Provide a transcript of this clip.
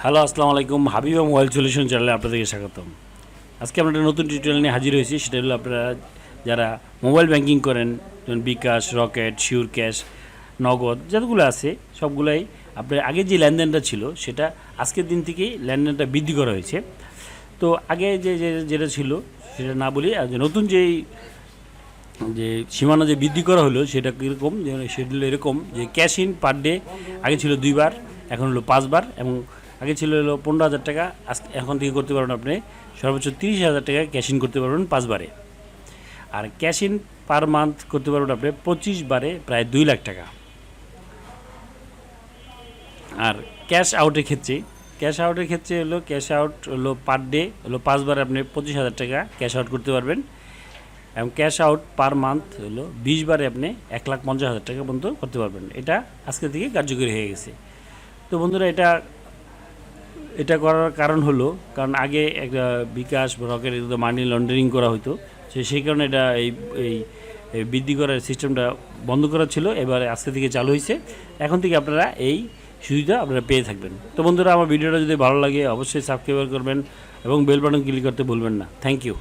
Hello, আসসালামু আলাইকুম। Habiba mobile solution চ্যানেলে আপনাদেরকে স্বাগতম। আজকে আমরা একটা নতুন টিউটোরিয়াল নিয়ে হাজির হয়েছি। সেটা হলো আপনারা যারা মোবাইল ব্যাংকিং করেন, যেমন বিকাশ, রকেট, শিওর ক্যাশ, নগদ যতগুলো আছে সবগুলাই আপনার আগে যে লেনদেনটা ছিল সেটা আজকের দিন থেকেই লেনদেনটা বৃদ্ধি করা হয়েছে। তো আগে যেটা ছিল সেটা না বলি, আর যে নতুন যে সীমানা যে বৃদ্ধি করা হলো সেটা কীরকম, সেটা হলো এরকম যে ক্যাশ ইন পার ডে আগে ছিল 2 বার, এখন হলো 5 বার, এবং আগে ছিল হলো 15,000 টাকা, এখন থেকে করতে পারবেন আপনি সর্বোচ্চ 30,000 টাকা ক্যাশ ইন করতে পারবেন 5 বারে। আর ক্যাশ ইন পার মান্থ করতে পারবেন আপনি 25 বারে প্রায় 2 লাখ টাকা। আর ক্যাশ আউটের ক্ষেত্রে হলো ক্যাশ আউট হলো পার ডে হলো 5 বারে আপনি 25,000 টাকা ক্যাশ আউট করতে পারবেন, এবং ক্যাশ আউট পার মান্থ হলো 20 বারে আপনি 1,50,000 টাকা পর্যন্ত করতে পারবেন। এটা আজকে থেকে কার্যকরী হয়ে গেছে। তো বন্ধুরা, এটা এটা করার কারণ হলো, কারণ আগে একটা বিকাশ বা রকেট মানি লন্ডারিং করা হতো, সেই কারণে এটা এই এই বৃদ্ধি করার সিস্টেমটা বন্ধ করা ছিল। এবারে আজকে থেকে চালু হয়েছে। এখন থেকে আপনারা এই সুবিধা আপনারা পেয়ে থাকবেন। তো বন্ধুরা, আমার ভিডিওটা যদি ভালো লাগে অবশ্যই সাবস্ক্রাইব করবেন এবং বেল বাটন ক্লিক করতে ভুলবেন না। Thank you.